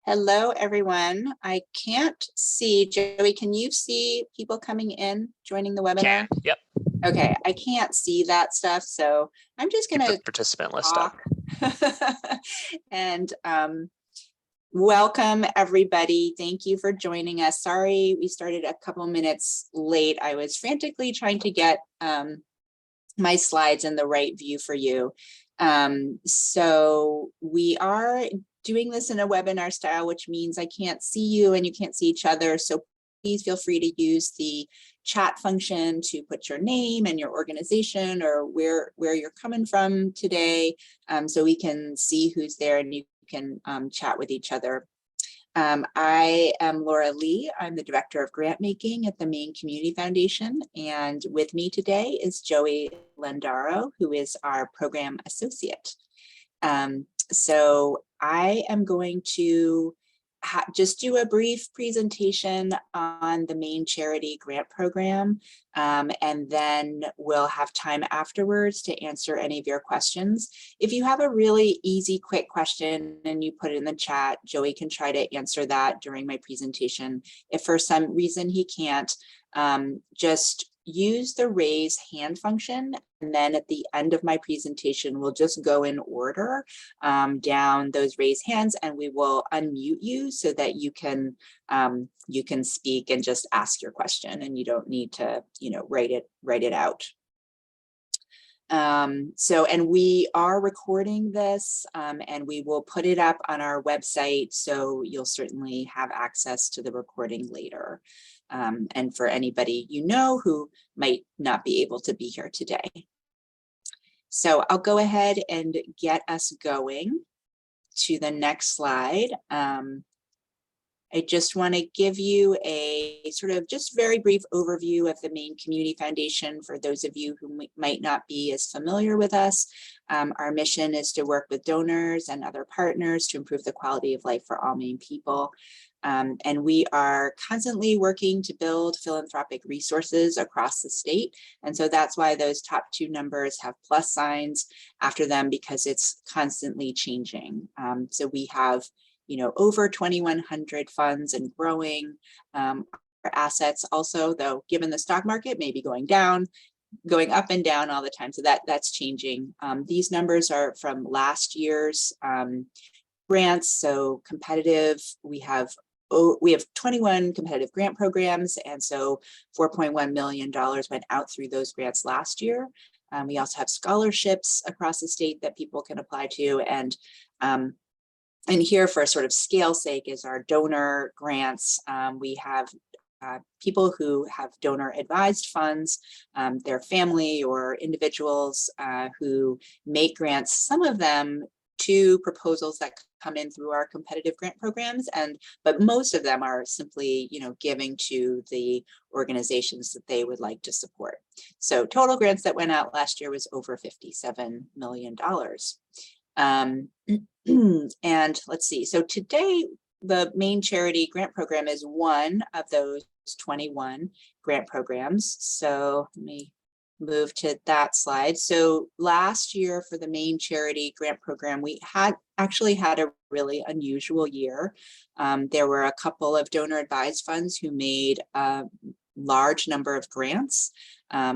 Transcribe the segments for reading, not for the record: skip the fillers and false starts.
Hello, everyone. I can't see. Joey, can you see people coming in, joining the webinar? Yep. Okay, I can't see that stuff, so I'm just going to participant list talk. And welcome, everybody. Thank you for joining us. Sorry, we started a couple minutes late. I was frantically trying to get my slides in the right view for you. So we are doing this in a webinar style, which means I can't see you and you can't see each other. So please feel free to use the chat function to put your name and your organization or where you're coming from today, so we can see who's there and you can chat with each other. I am Laura Lee. I'm the Director of Grant Making at the Maine Community Foundation. And with me today is Joey Lendaro, who is our Program Associate. So I am going to just do a brief presentation on the Maine Charity Grant Program, and then we'll have time afterwards to answer any of your questions. If you have a really easy, quick question and you put it in the chat, Joey can try to answer that during my presentation. If for some reason he can't, just use the raise hand function, and then at the end of my presentation we'll just go in order down those raised hands, and we will unmute you so that you can speak and just ask your question, and you don't need to write it out. And we are recording this, and we will put it up on our website, so you'll certainly have access to the recording later. And for anybody who might not be able to be here today. So I'll go ahead and get us going to the next slide. I just want to give you a sort of just very brief overview of the Maine Community Foundation for those of you who might not be as familiar with us. Our mission is to work with donors and other partners to improve the quality of life for all Maine people. And we are constantly working to build philanthropic resources across the state. And so that's why those top two numbers have plus signs after them, because it's constantly changing. So we have over 2,100 funds and growing. Our assets also, though, given the stock market, may be going up and down all the time. So that's changing. These numbers are from last year's grants. So competitive, we have 21 competitive grant programs. And so $4.1 million went out through those grants last year. We also have scholarships across the state that people can apply to. And here, for sort of scale sake, is our donor grants. We have people who have donor advised funds, their family or individuals who make grants, some of them to proposals that come in through our competitive grant programs, but most of them are simply giving to the organizations that they would like to support. So total grants that went out last year was over $57 million. And let's see, so today the Maine Charity Grant Program is one of those 21 grant programs. So let me move to that slide. So last year for the Maine Charity Grant Program, we actually had a really unusual year. There were a couple of donor advised funds who made a large number of grants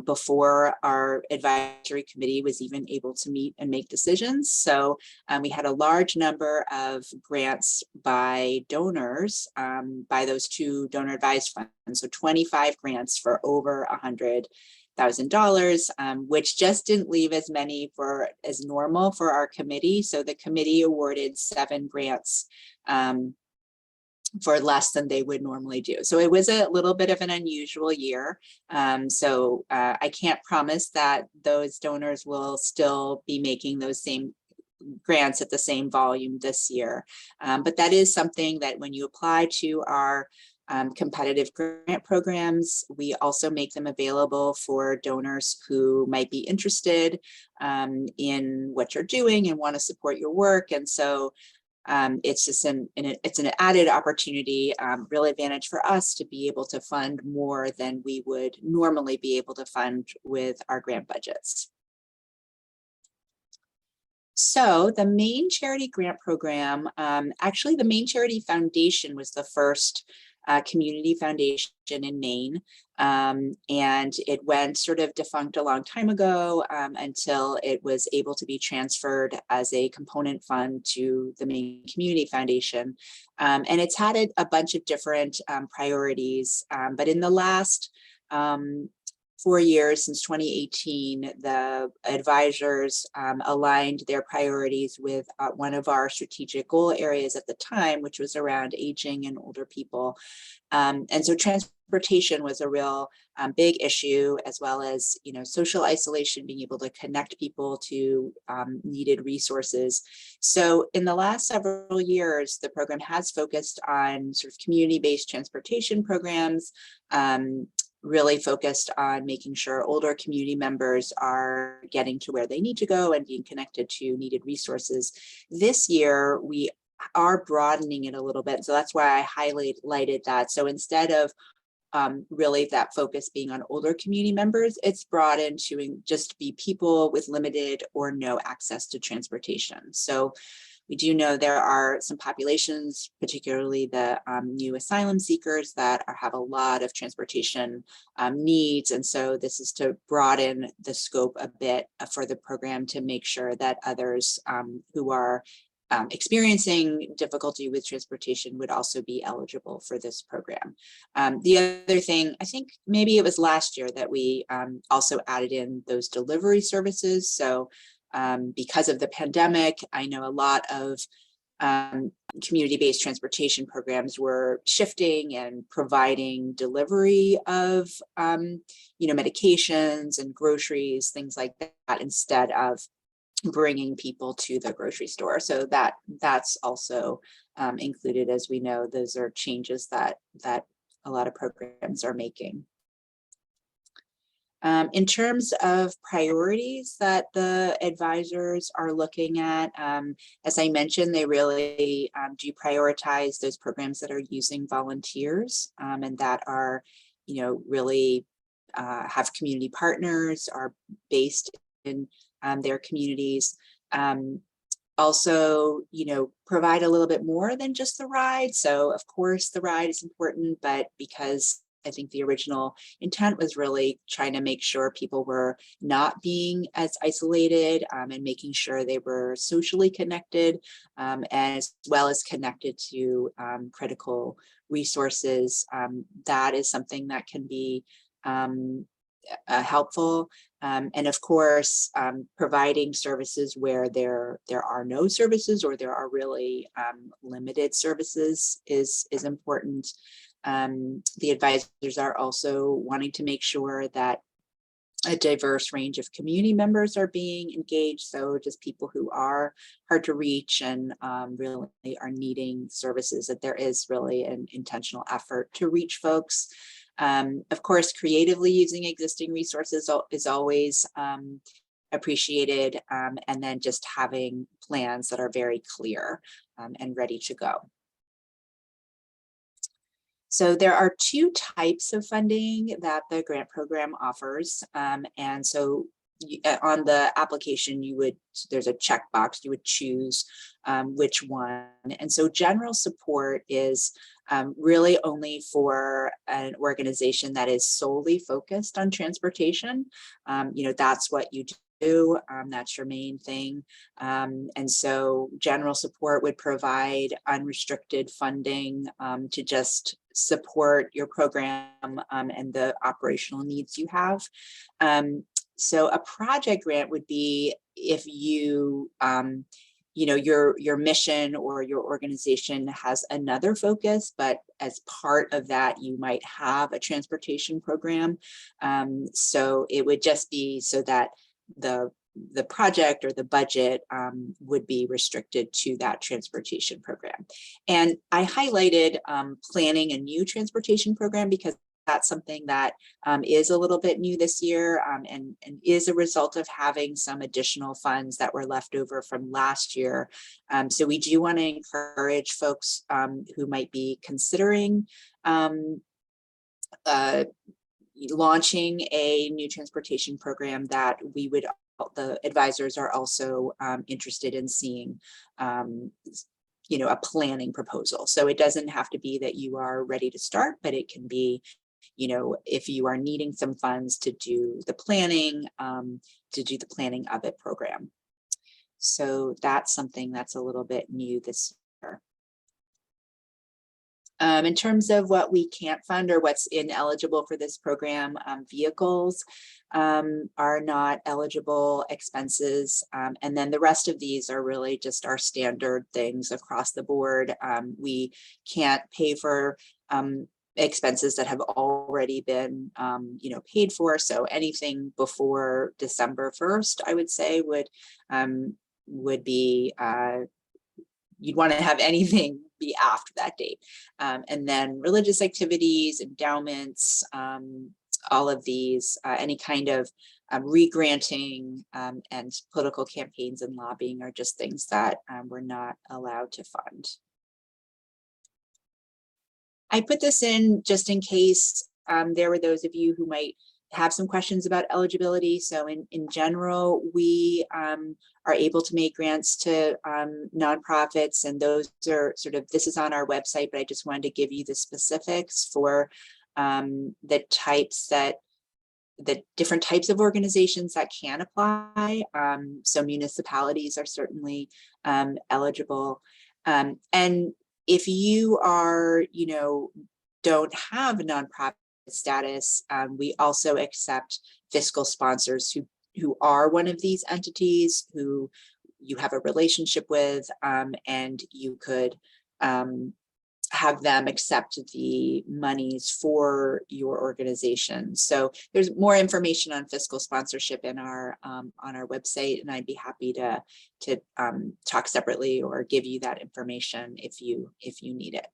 before our advisory committee was even able to meet and make decisions. So we had a large number of grants by donors, by those two donor advised funds. So 25 grants for over $100,000, which just didn't leave as many as normal for our committee. So the committee awarded 7 grants for less than they would normally do. So it was a little bit of an unusual year. So I can't promise that those donors will still be making those same grants at the same volume this year. But that is something that when you apply to our competitive grant programs, we also make them available for donors who might be interested in what you're doing and want to support your work. And so it's just it's an added opportunity, real advantage for us to be able to fund more than we would normally be able to fund with our grant budgets. So the Maine Charity Grant Program, actually the Maine Charity Foundation was the first community foundation in Maine. And it went sort of defunct a long time ago until it was able to be transferred as a component fund to the Maine Community Foundation. And it's had a bunch of different priorities, but in the last 4 years, since 2018, the advisors aligned their priorities with one of our strategic goal areas at the time, which was around aging and older people. And so transportation was a real big issue, as well as, social isolation, being able to connect people to needed resources. So in the last several years, the program has focused on sort of community-based transportation programs, really focused on making sure older community members are getting to where they need to go and being connected to needed resources. This year, we are broadening it a little bit. So that's why I highlighted that. So instead of really that focus being on older community members, it's broadened to just be people with limited or no access to transportation. So we do know there are some populations, particularly the new asylum seekers, that have a lot of transportation needs. And so this is to broaden the scope a bit for the program to make sure that others who are experiencing difficulty with transportation would also be eligible for this program. The other thing, I think maybe it was last year that we also added in those delivery services. So because of the pandemic, I know a lot of community-based transportation programs were shifting and providing delivery of, medications and groceries, things like that, instead of bringing people to the grocery store. So that's also included. As we know, those are changes that a lot of programs are making. In terms of priorities that the advisors are looking at, as I mentioned, they really do prioritize those programs that are using volunteers and that are, really have community partners, are based in their communities. Also, provide a little bit more than just the ride. So of course the ride is important, but because I think the original intent was really trying to make sure people were not being as isolated and making sure they were socially connected, as well as connected to critical resources. That is something that can be helpful. And of course, providing services where there are no services or there are really limited services is important. The advisors are also wanting to make sure that a diverse range of community members are being engaged. So just people who are hard to reach and really are needing services, that there is really an intentional effort to reach folks. Of course, creatively using existing resources is always appreciated, and then just having plans that are very clear and ready to go. So there are two types of funding that the grant program offers. And so on the application, there's a checkbox, you would choose which one. And so general support is really only for an organization that is solely focused on transportation. That's what you do. That's your main thing. And so general support would provide unrestricted funding to just support your program and the operational needs you have. So a project grant would be if you, your mission or your organization has another focus, but as part of that, you might have a transportation program. So it would just be so that the project or the budget would be restricted to that transportation program. And I highlighted planning a new transportation program because that's something that is a little bit new this year and is a result of having some additional funds that were left over from last year. So we do want to encourage folks who might be considering launching a new transportation program that we would the advisors are also interested in seeing a planning proposal. So it doesn't have to be that you are ready to start, but it can be, if you are needing some funds to do the planning of it program. So that's something that's a little bit new this year. In terms of what we can't fund or what's ineligible for this program, vehicles are not eligible, expenses, and then the rest of these are really just our standard things across the board. We can't pay for expenses that have already been paid for, so anything before December 1st, I would say, would be you'd want to have anything be after that date. And then religious activities, endowments, all of these, any kind of re-granting and political campaigns and lobbying are just things that we're not allowed to fund. I put this in just in case there were those of you who might have some questions about eligibility. So in general, we are able to make grants to nonprofits, and those are this is on our website, but I just wanted to give you the specifics for the different types of organizations that can apply. So municipalities are certainly eligible. And if you are, don't have a nonprofit status, we also accept fiscal sponsors who are one of these entities who you have a relationship with, and you could have them accept the monies for your organization. So there's more information on fiscal sponsorship in our on our website, and I'd be happy to talk separately or give you that information if you need it.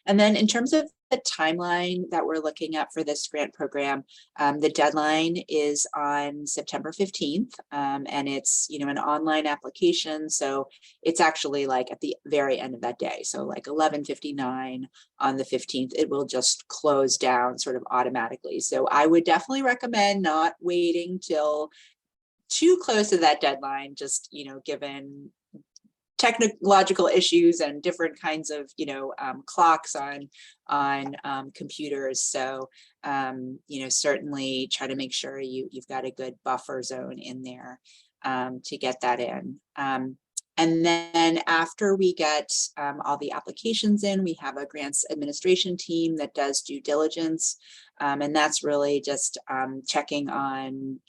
And then in terms of the timeline that we're looking at for this grant program, the deadline is on September 15th, and it's an online application. So it's actually like at the very end of that day. So like 11:59 on the 15th, it will just close down sort of automatically. So I would definitely recommend not waiting till too close to that deadline, just given technological issues and different kinds of clocks on computers. So certainly try to make sure you've got a good buffer zone in there to get that in. And then after we get all the applications in, we have a grants administration team that does due diligence, and that's really just checking on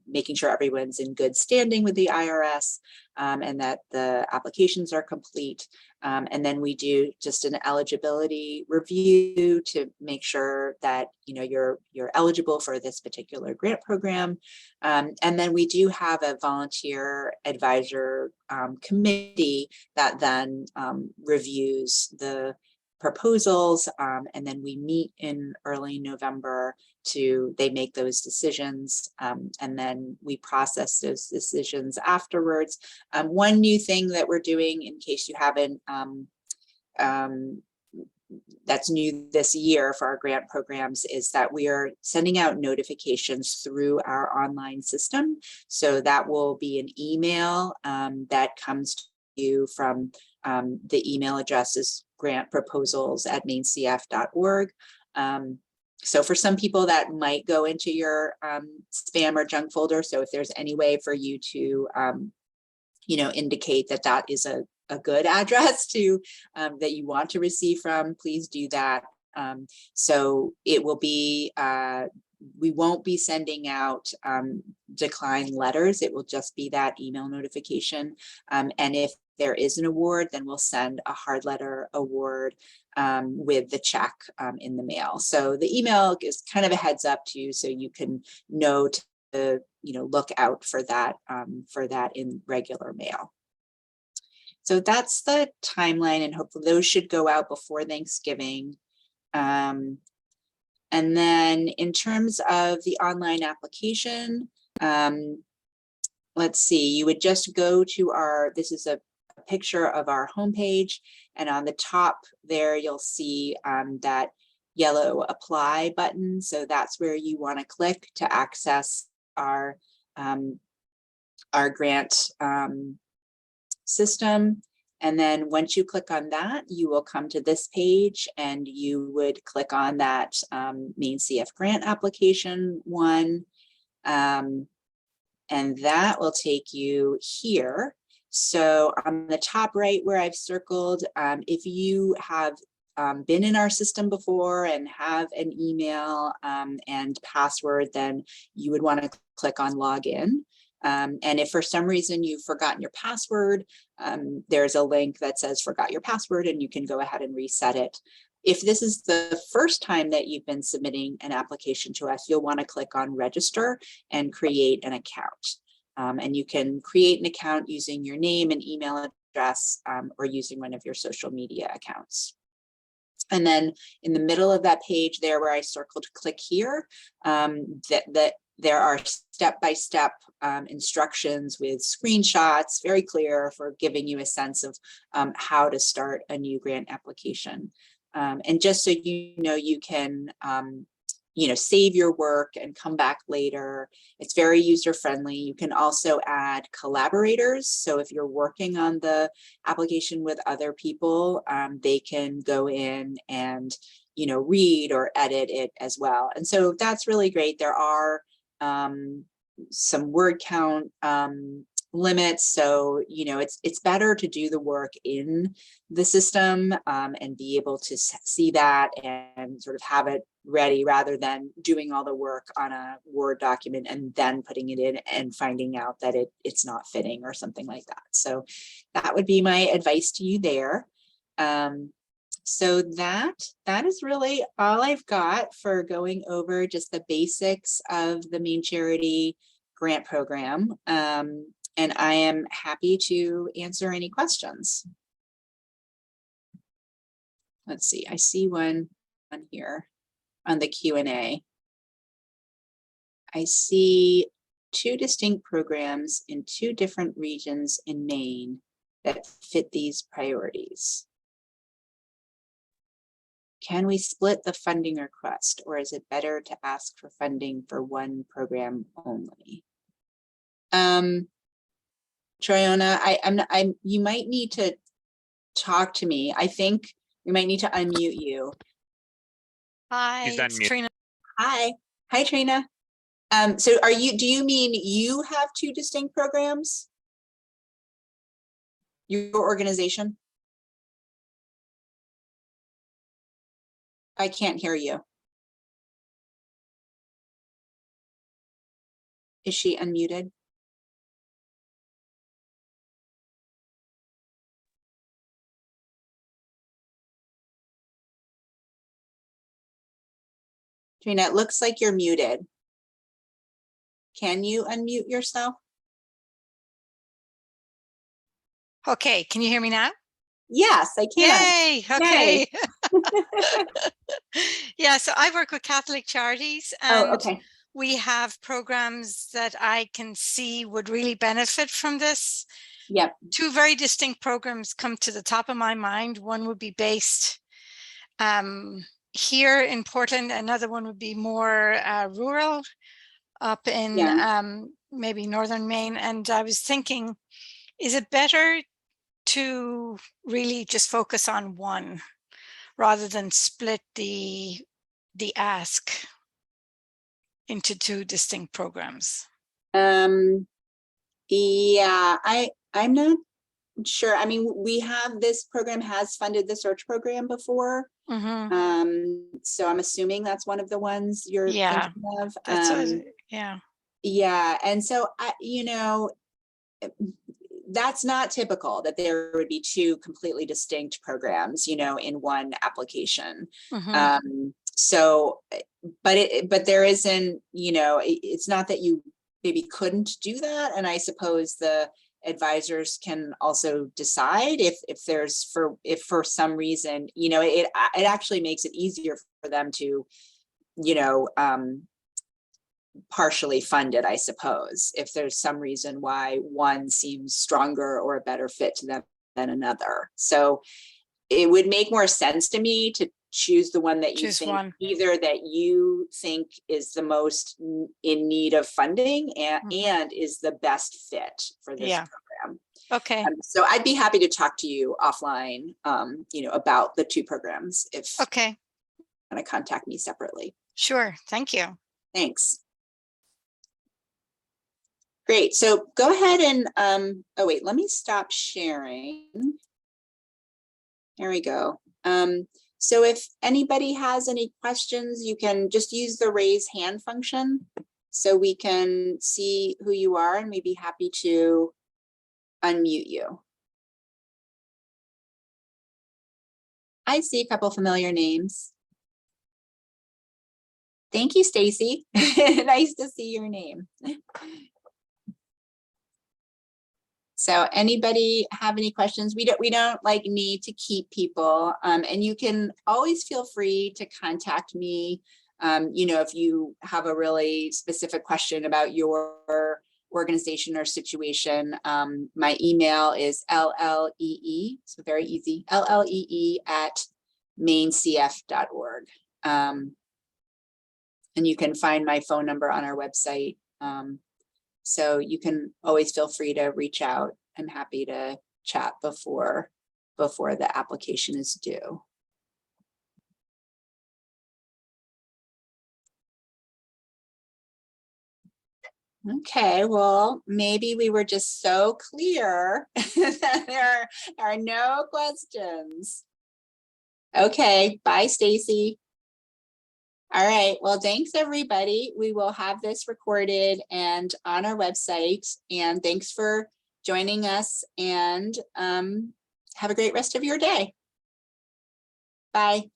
making sure everyone's in good standing with the IRS, and that the applications are complete. And then we do just an eligibility review to make sure that you're eligible for this particular grant program. And then we do have a volunteer advisor committee that then reviews the proposals, and then we meet in early November they make those decisions, and then we process those decisions afterwards. One new thing that we're doing, in case you haven't, that's new this year for our grant programs, is that we are sending out notifications through our online system. So that will be an email that comes to you from the email address is grantproposals@mainecf.org. So for some people that might go into your spam or junk folder. So if there's any way for you to, indicate that that is a good address to that you want to receive from, please do that. So it will be, we won't be sending out decline letters. It will just be that email notification. And if there is an award, then we'll send a hard letter award with the check in the mail. So the email is kind of a heads up to you, so you can know to look out for that in regular mail. So that's the timeline, and hopefully those should go out before Thanksgiving. And then in terms of the online application, let's see, you would just go to this is a picture of our homepage, and on the top there you'll see that yellow apply button. So that's where you want to click to access our grant system. And then once you click on that, you will come to this page and you would click on that Maine CF grant application one. And that will take you here. So on the top right where I've circled, if you have been in our system before and have an email and password, then you would want to click on login. And if for some reason you've forgotten your password, there's a link that says forgot your password and you can go ahead and reset it. If this is the first time that you've been submitting an application to us, you'll want to click on register and create an account. And you can create an account using your name and email address or using one of your social media accounts. And then in the middle of that page there where I circled click here, there are step-by-step instructions with screenshots, very clear for giving you a sense of how to start a new grant application. And just so you know, you can save your work and come back later. It's very user-friendly. You can also add collaborators. So if you're working on the application with other people, they can go in and read or edit it as well. And so that's really great. There are some word count limits, so it's better to do the work in the system and be able to see that and sort of have it ready rather than doing all the work on a Word document and then putting it in and finding out that it's not fitting or something like that. So that would be my advice to you there. So that is really all I've got for going over just the basics of the Maine Charity grant program. And I am happy to answer any questions. Let's see, I see one on here on the Q&A. I see 2 distinct programs in 2 different regions in Maine that fit these priorities. Can we split the funding request, or is it better to ask for funding for one program only? Triona, you might need to talk to me. I think we might need to unmute you. Hi, it's Trina. Hi, Trina. So do you mean you have 2 distinct programs? Your organization? I can't hear you. Is she unmuted? Trina, it looks like you're muted. Can you unmute yourself? Okay, can you hear me now? Yes, I can. Yay, okay. Yeah, so I work with Catholic Charities, and we have programs that I can see would really benefit from this. Yep. 2 very distinct programs come to the top of my mind. One would be based here in Portland. Another one would be more rural up in maybe northern Maine. And I was thinking, is it better to really just focus on one rather than split the ask into 2 distinct programs? Yeah, I'm not sure. I mean, this program has funded the search program before. So I'm assuming that's one of the ones you're thinking of. Yeah, and so that's not typical that there would be 2 completely distinct programs, in one application. So, but there isn't, it's not that you maybe couldn't do that. And I suppose the advisors can also decide if for some reason, it actually makes it easier for them to, partially funded, I suppose, if there's some reason why one seems stronger or a better fit to them than another. So it would make more sense to me choose the one that you Choose think one. either that you think is the most in need of funding and is the best fit for this program. Okay. So I'd be happy to talk to you offline, about the two programs if Okay. you want to contact me separately. Sure. Thank you. Thanks. Great. So go ahead and, oh wait, let me stop sharing. There we go. So if anybody has any questions, you can just use the raise hand function so we can see who you are, and we'd be happy to unmute you. I see a couple familiar names. Thank you, Stacy. Nice to see your name. So anybody have any questions? We don't like need to keep people, and you can always feel free to contact me. If you have a really specific question about your organization or situation, my email is LLEE, so very easy, LLEE@mainecf.org. And you can find my phone number on our website. So you can always feel free to reach out. I'm happy to chat before the application is due. Okay, well, maybe we were just so clear that there are no questions. Okay, bye, Stacy. All right, well, thanks everybody. We will have this recorded and on our website, and thanks for joining us, and have a great rest of your day. Bye.